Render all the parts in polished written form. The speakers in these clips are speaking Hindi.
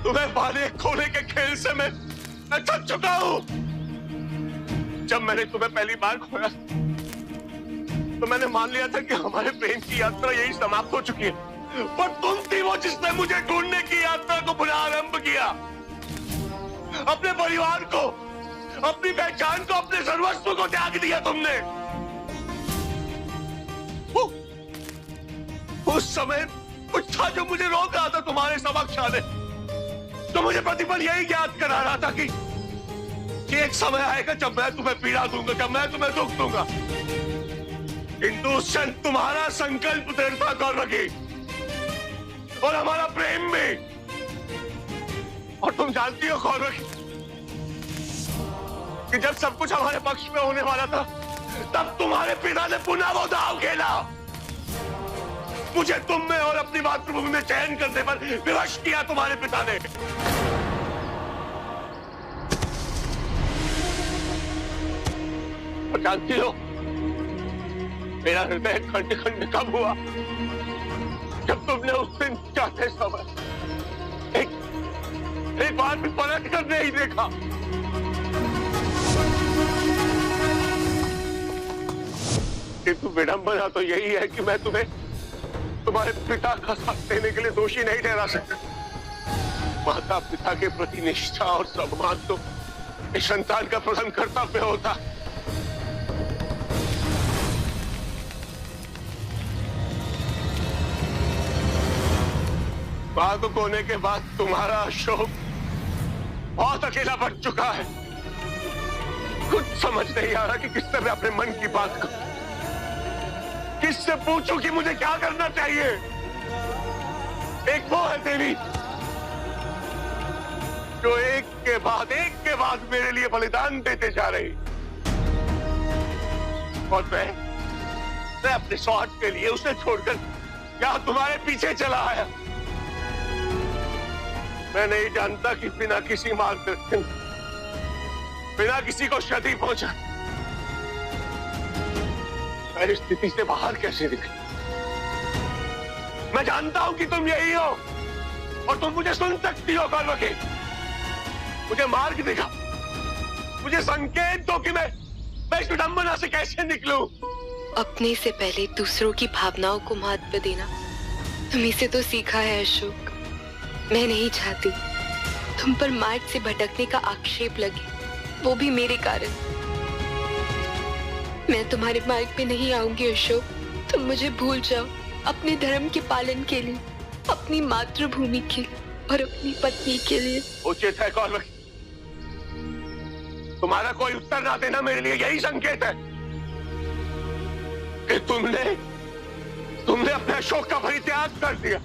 तुम्हें पाने खोने के खेल से मैं थक चुका हूं। जब मैंने तुम्हें पहली बार खोया तो मैंने मान लिया था कि हमारे प्रेम की यात्रा यही समाप्त हो चुकी है, पर तुम थी वो जिसने मुझे ढूंढने की यात्रा को पुनः आरंभ किया। अपने परिवार को, अपनी पहचान को, अपने सर्वस्व को त्याग दिया तुमने। उस समय कुछ था जो मुझे रोक रहा था तुम्हारे समक्ष आने, तो मुझे प्रतिपल यही याद करा रहा था कि एक समय आएगा जब मैं तुम्हें पीड़ा दूंगा, जब मैं तुम्हें दुख दूंगा। किंतु उस क्षण तुम्हारा संकल्प दृढ़ता कर रखी और हमारा प्रेम भी। और तुम जानती हो कौरव कि जब सब कुछ हमारे पक्ष में होने वाला था, तब तुम्हारे पिता ने पुनः वो दांव खेला। मुझे तुम में और अपनी मातृभूमि में चयन करने पर विवश किया तुम्हारे पिता ने। और जानती हो मेरा हृदय खंड खंड कब हुआ, जब तुमने उस दिन चाहते समय एक बार भी पलट कर नहीं देखा। किंतु विडंबना तो यही है कि मैं तुम्हें तुम्हारे पिता का साथ देने के लिए दोषी नहीं ठहरा सकता। माता पिता के प्रति निष्ठा और सम्मान तो इस संतान का प्रथम कर्तव्य होता। बाग होने के बाद तुम्हारा अशोक बहुत अकेला पड़ चुका है। कुछ समझ नहीं आ रहा कि किस तरह अपने मन की बात को किससे पूछूं कि मुझे क्या करना चाहिए। एक वो है देवी जो एक के बाद मेरे लिए बलिदान देते जा रही, और मैं अपने स्वार्थ के लिए उसे छोड़कर यहां तुम्हारे पीछे चला आया। मैं नहीं जानता कि बिना किसी मार्गदर्शन, बिना किसी को क्षति पहुंचा मैं इस स्थिति से बाहर कैसे निकली। मैं जानता हूं कि तुम यही हो और तुम मुझे सुन सकती हो कौरव। मुझे मार्ग दिखा, मुझे संकेत दो कि मैं इस विडंबना से कैसे निकलूं। अपने से पहले दूसरों की भावनाओं को महत्व देना तुम्हीं से तो सीखा है अशोक। मैं नहीं चाहती तुम पर मार्ग से भटकने का आक्षेप लगे, वो भी मेरे कारण। मैं तुम्हारे मार्ग पे नहीं आऊंगी अशोक। तुम मुझे भूल जाओ अपने धर्म के पालन के लिए, अपनी मातृभूमि के लिए और अपनी पत्नी के लिए। उचित है कौरव, तुम्हारा कोई उत्तर ना देना मेरे लिए यही संकेत है कि तुमने अपने अशोक का परित्याग कर दिया,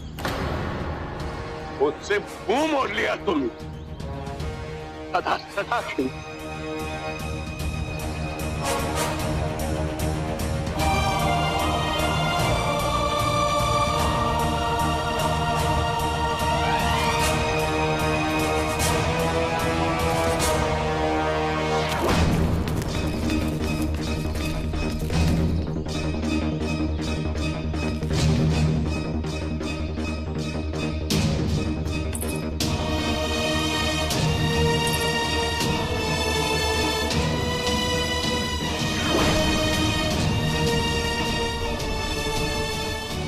उससे मुंह मोड़ लिया। तुम सदा सदा क्यों?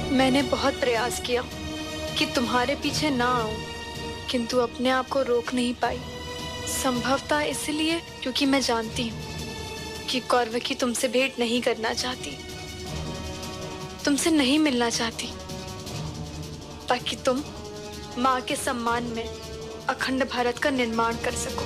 मैंने बहुत प्रयास किया कि तुम्हारे पीछे ना आऊं, किंतु अपने आप को रोक नहीं पाई। संभवतः इसलिए क्योंकि मैं जानती हूँ कि कौरवकी तुमसे भेंट नहीं करना चाहती, तुमसे नहीं मिलना चाहती, ताकि तुम माँ के सम्मान में अखंड भारत का निर्माण कर सको।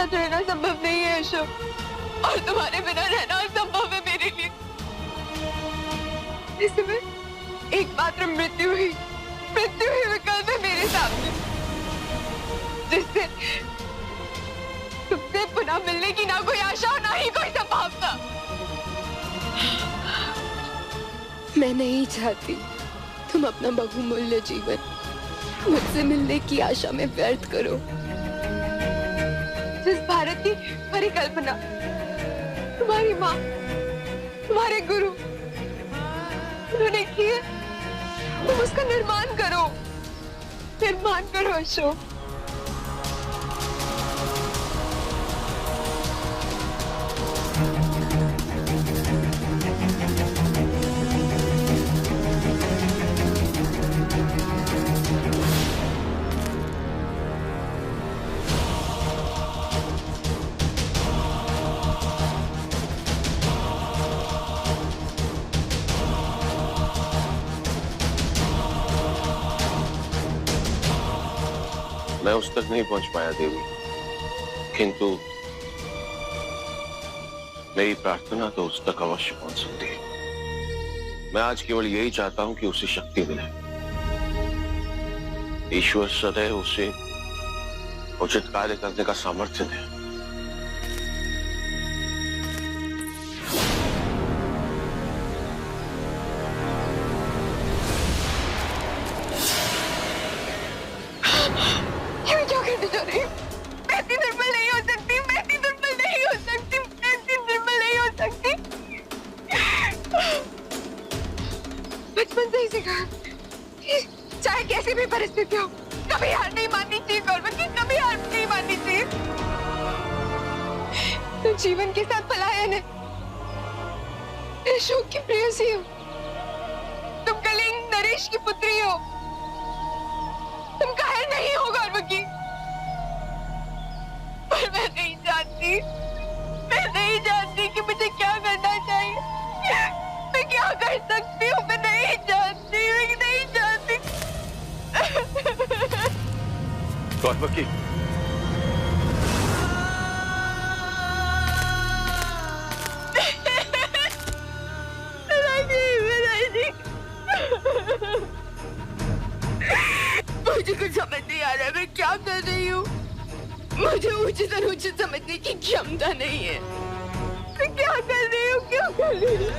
रहना संभव नहीं है अशोक। और तुम्हारे बिना रहना असंभव है मेरे लिए। इस समय एकमात्र मृत्यु ही विकल्प है मेरे सामने, जिससे तुमसे पुनः मिलने की ना कोई आशा और ना ही कोई संभावना। मैं नहीं चाहती तुम अपना बहुमूल्य जीवन मुझसे मिलने की आशा में व्यर्थ करो। जिस भारत की परिकल्पना तुम्हारी माँ, तुम्हारे गुरु उन्होंने की है, तुम उसका निर्माण करो अशोक। मैं उस तक नहीं पहुंच पाया देवी, किंतु मेरी प्रार्थना तो उस तक अवश्य पहुंच सकती है। मैं आज केवल यही चाहता हूं कि उसे शक्ति मिले। ईश्वर सदैव उसे उचित कार्य करने का सामर्थ्य दे। बचपन से ही सीखा चाहे कैसी भी परिस्थिति हो, कभी हार नहीं माननी चाहिए गौरवती, कभी हार नहीं माननी चाहिए। तुम जीवन के साथ पलायन है, अशोक की प्रेयसी हो, तुम कलिंग नरेश की पुत्री हो, तुम कायर नहीं हो गौरवती। पर मैं नहीं जानती कि मुझे क्या करना चाहिए, मैं क्या कर सकती हूँ, मैं नहीं जानती। गौरवती, मुझे कुछ समझ नहीं आ रहा मैं क्या कर रही हूँ। मुझे उचित अनुचित समझने की क्षमता नहीं है। मैं क्या कर रही हूँ, क्यों कर रही हूँ,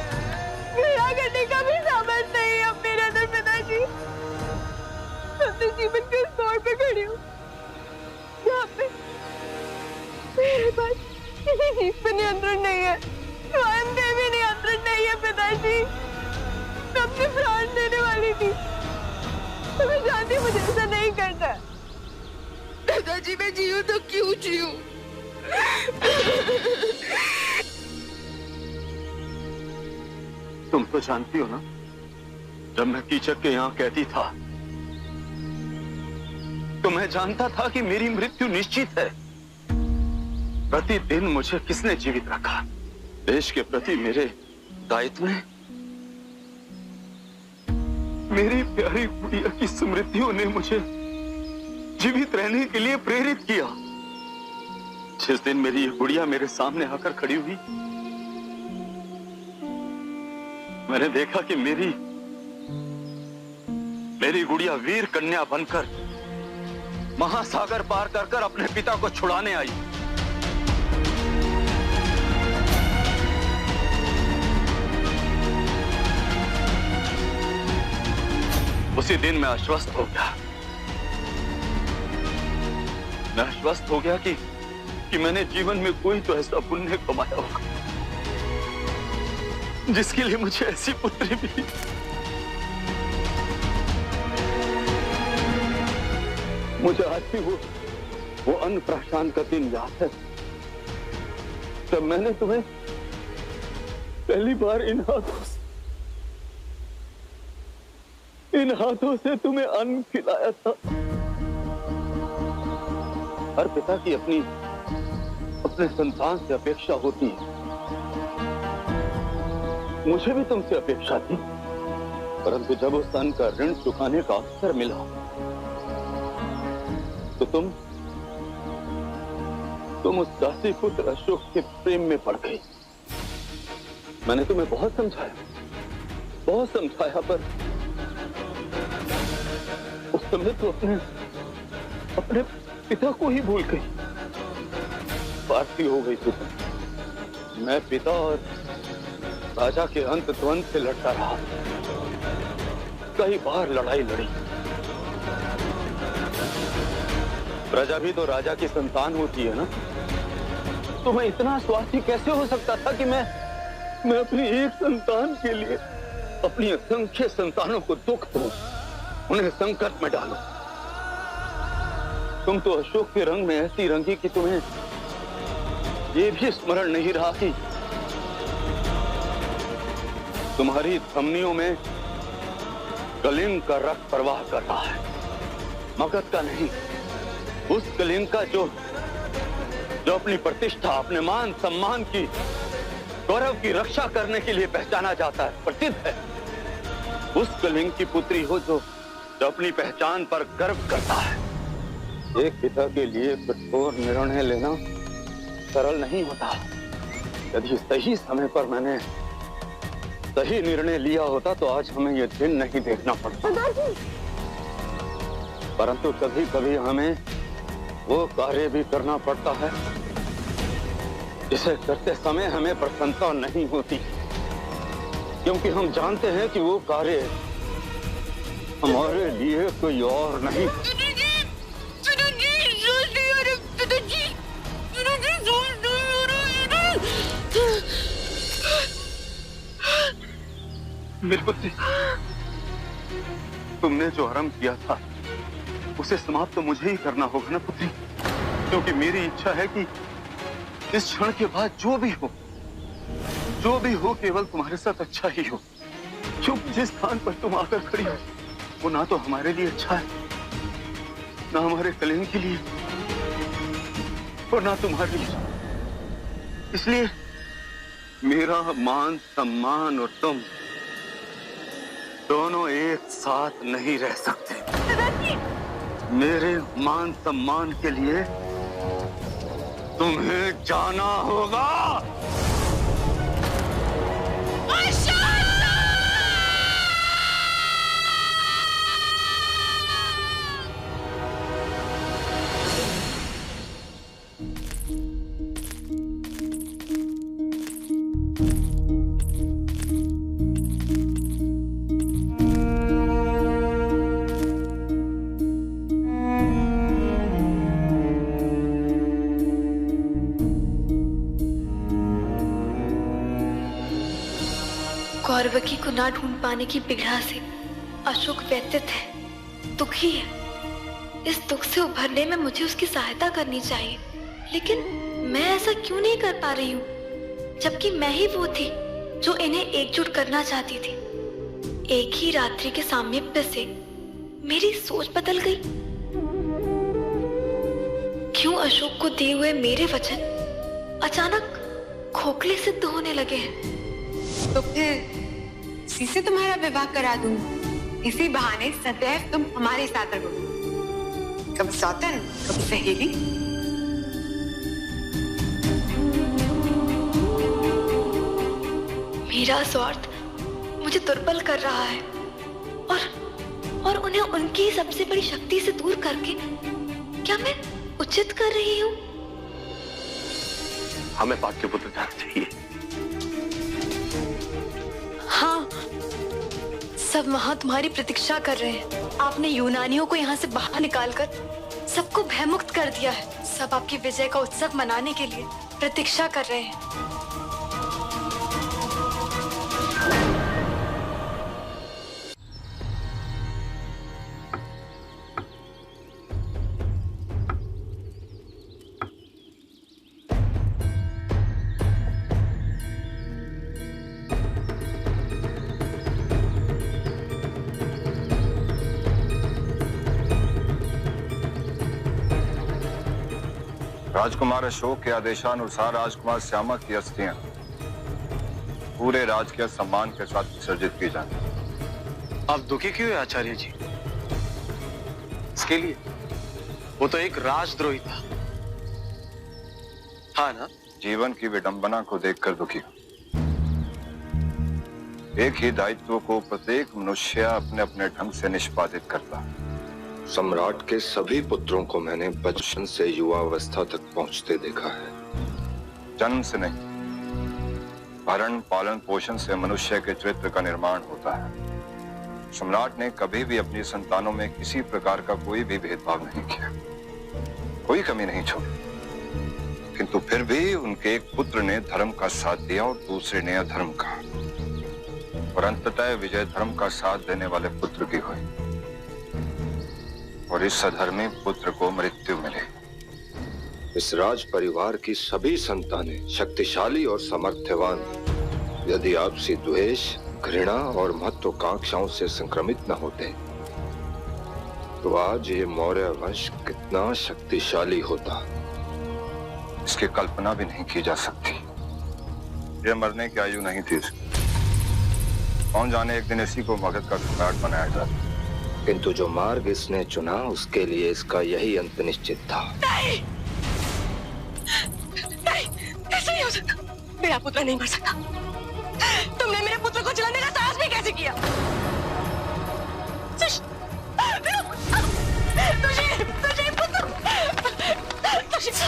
मेरा करने का भी सामर्थ्य नहीं है मेरे अंदर पिताजी। अपने जीवन के इस दौर पे खड़ी हूँ जहाँ पे मेरे पास किसी चीज पे नियंत्रण नहीं है, स्वयं पे भी नियंत्रण नहीं है पिताजी। मैं अपने प्राण देने वाली थी, तो मैं जानती मुझे ऐसा नहीं करना। पिताजी मैं जीऊं तो क्यों जीऊं? तुम तो जानती हो ना, जब मैं कीचक के यहाँ कैदी था तो मैं जानता था कि मेरी मृत्यु निश्चित है। प्रतिदिन मुझे किसने जीवित रखा? देश के प्रति मेरे दायित्व ने, मेरी प्यारी गुड़िया की स्मृतियों ने मुझे जीवित रहने के लिए प्रेरित किया। जिस दिन मेरी ये गुड़िया मेरे सामने आकर खड़ी हुई, मैंने देखा कि मेरी गुड़िया वीर कन्या बनकर महासागर पार कर अपने पिता को छुड़ाने आई। उसी दिन मैं आश्वस्त हो गया। मैं आश्वस्त हो गया कि मैंने जीवन में कोई तो ऐसा पुण्य कमाया होगा जिसके लिए मुझे ऐसी पुत्री मिली। मुझे आज भी वो अन्नप्राशन का दिन याद है, जब मैंने तुम्हें पहली बार इन हाथों से तुम्हें अन्न खिलाया था। हर पिता की अपने संतान से अपेक्षा होती है। मुझे भी तुमसे अपेक्षा थी, परंतु जब उस अन्न का ऋण चुकाने का अवसर मिला तो तुम उस दासी पुत्र अशोक के प्रेम में पड़ गई। मैंने तुम्हें बहुत समझाया, पर उस समय तो अपने पिता को ही भूल गई। स्वार्थी हो गई थी तुम। मैं पिता और राजा के अंत द्वंद से लड़ता रहा, कई बार लड़ाई लड़ी। प्रजा भी तो राजा की संतान होती है ना। तो मैं इतना स्वार्थी कैसे हो सकता था कि मैं अपनी एक संतान के लिए अपनी असंख्य संतानों को दुख दूं, उन्हें संकट में डालूं। तुम तो अशोक के रंग में ऐसी रंगी कि तुम्हें ये भी स्मरण नहीं रहा कि तुम्हारी धमनियों में कलिंग का रक्त प्रवाह कर रहा है, मगध का नहीं। उस कलिंग का जो अपनी प्रतिष्ठा, अपने मान सम्मान की, गौरव की रक्षा करने के लिए पहचाना जाता है, प्रसिद्ध है। उस कलिंग की पुत्री हो जो अपनी पहचान पर गर्व करता है। एक पिता के लिए कठोर निर्णय लेना सरल नहीं होता। यदि सही समय पर मैंने सही निर्णय लिया होता तो आज हमें यह दिन नहीं देखना पड़ता। परंतु कभी कभी हमें वो कार्य भी करना पड़ता है जिसे करते समय हमें प्रसन्नता नहीं होती, क्योंकि हम जानते हैं कि वो कार्य हमारे लिए कोई और नहीं। मेरी पुत्री, तुमने जो आरंभ किया था उसे समाप्त तो मुझे ही करना होगा ना पुत्री, क्योंकि मेरी इच्छा है कि इस क्षण के बाद जो भी हो केवल तुम्हारे साथ अच्छा ही हो। क्योंकि जिस स्थान पर तुम आकर खड़ी हो वो ना तो हमारे लिए अच्छा है, ना हमारे कलिंग के लिए, और ना तुम्हारे लिए। इसलिए मेरा मान सम्मान और तुम दोनों एक साथ नहीं रह सकते। मेरे मान सम्मान के लिए तुम्हें जाना होगा। कौरवकी को ना ढूंढ पाने की पीड़ा से अशोक व्यथित है, दुखी है। इस दुख से उभरने में मुझे उसकी सहायता करनी चाहिए, लेकिन मैं ऐसा क्यों नहीं कर पा रही हूँ, जबकि मैं ही वो थी जो इन्हें एकजुट करना चाहती थी। एक ही रात्रि के सामीप्य से मेरी सोच बदल गई। क्यों अशोक को दिए हुए मेरे वचन अचानक खोखले सिद्ध होने लगे हैं? तो फिर इसी से तुम्हारा विवाह करा दूंगी। इसी बहाने सदैव तुम हमारे साथ रहोगे, कब सौतन कब सहेली। मेरा स्वार्थ मुझे दुर्बल कर रहा है और उन्हें उनकी सबसे बड़ी शक्ति से दूर करके क्या मैं उचित कर रही हूँ? हमें पाटलिपुत्र जाना चाहिए। हाँ, सब वहां तुम्हारी प्रतीक्षा कर रहे हैं। आपने यूनानियों को यहाँ से बाहर निकालकर सबको भयमुक्त कर दिया है। सब आपकी विजय का उत्सव मनाने के लिए प्रतीक्षा कर रहे हैं। राजकुमार अशोक के आदेशानुसार राजकुमार श्यामा की अस्थियां पूरे राजकीय सम्मान के साथ विसर्जित की जाए। आप दुखी क्यों है आचार्य जी? इसके लिए वो तो एक राजद्रोही था, हाँ ना? जीवन की विडंबना को देखकर दुखी हूं। एक ही दायित्व को प्रत्येक मनुष्य अपने अपने ढंग से निष्पादित करता। सम्राट के सभी पुत्रों को मैंने बचपन से युवावस्था तक पहुंचते देखा है। जन्म से नहीं, भरण पालन पोषण से मनुष्य के चरित्र का निर्माण होता है। सम्राट ने कभी भी अपनी संतानों में किसी प्रकार का कोई भी भेदभाव नहीं किया, कोई कमी नहीं छोड़ी। किंतु फिर भी उनके एक पुत्र ने धर्म का साथ दिया और दूसरे ने अधर्म का, और अंततः विजय धर्म का साथ देने वाले पुत्र की हुई, और इस अधर्मी पुत्र को मृत्यु मिली। इस राज परिवार की सभी संतानें शक्तिशाली और समर्थवान यदि आपसी द्वेष, घृणा और महत्वाकांक्षाओं से संक्रमित न होते तो आज ये मौर्य वंश कितना शक्तिशाली होता। इसकी कल्पना भी नहीं की जा सकती। ये मरने की आयु नहीं थी। कौन जाने एक दिन इसी को मगध का सम्राट बनाया जाए। किंतु जो मार्ग इसने चुना उसके लिए इसका यही अंत निश्चित था। नहीं, नहीं, ऐसा नहीं हो सकता। मेरा पुत्र नहीं मर सकता। तुमने मेरे पुत्र को जलाने का साहस भी कैसे किया?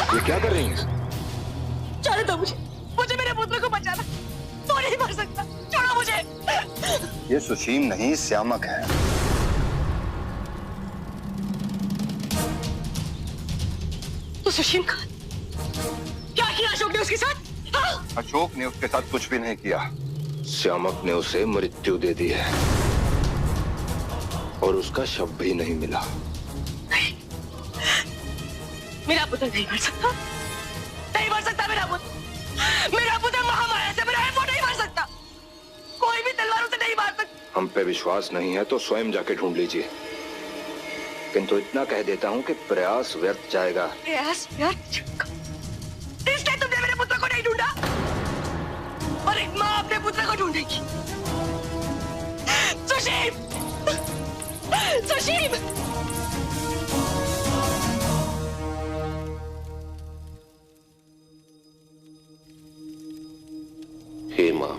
ये क्या कर रही हैं? छोड़ दो मुझे, मुझे मेरे पुत्र को बचाना। वो नहीं मर सकता, छोड़ो मुझे। ये सुशीम नहीं, श्यामक है। तो सुशीम खान, क्या किया अशोक ने उसके साथ? हाँ? अशोक ने उसके साथ कुछ भी नहीं किया। श्यामक ने उसे मृत्यु दे दी है और उसका शव भी नहीं मिला। नहीं, मेरा पुत्र नहीं मर सकता। नहीं मर सकता मेरा पुत्र। मेरा पुत्र महामाया से मेरा है, वो नहीं मर सकता। कोई भी तलवारों से नहीं मार सकता। हम पे विश्वास नहीं है तो स्वयं जाके ढूंढ लीजिए। किंतु इतना कह देता हूँ कि प्रयास व्यर्थ जाएगा। प्रयास व्यर्थ? इसलिए तुमने मेरे पुत्र को नहीं ढूंढा और एक माँ अपने पुत्र को ढूंढेगी। सुशीम! सुशीम! हे माँ,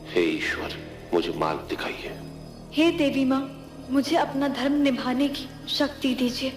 हे ईश्वर, मुझे मार्ग दिखाइए। हे देवी माँ, मुझे अपना धर्म निभाने की शक्ति दीजिए।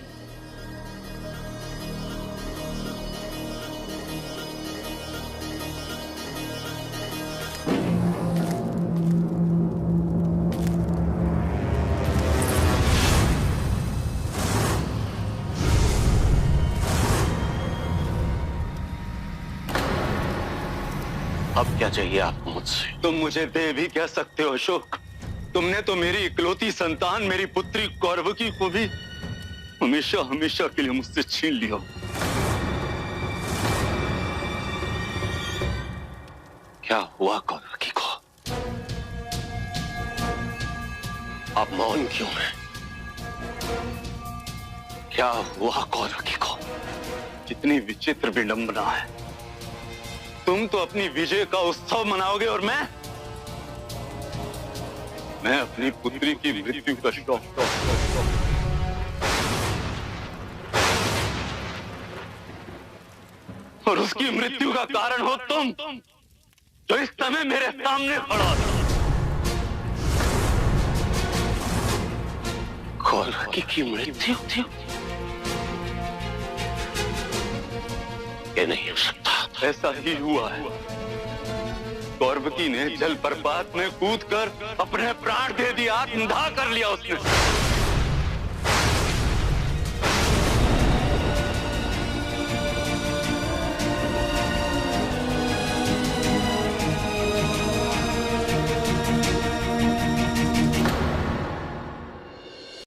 अब क्या चाहिए आपको मुझसे? तुम मुझे दे भी क्या सकते हो अशोक? तुमने तो मेरी इकलौती संतान, मेरी पुत्री कौरवकी को भी हमेशा हमेशा के लिए मुझसे छीन लिया। क्या हुआ कौरवकी को? आप मौन क्यों हैं? क्या हुआ कौरवकी को? कितनी विचित्र विडंबना है। तुम तो अपनी विजय का उत्सव मनाओगे और मैं अपनी पुत्री की मृत्यु का शोक। और उसकी मृत्यु का कारण हो तुम, जो इस समय मेरे सामने खड़ा हो। कौरवकी की मृत्यु? ये नहीं हो सकता। ऐसा ही हुआ है। कौरवकी ने जल प्रपात में कूदकर अपने प्राण दे दिया, आत्मदाह कर लिया उसने।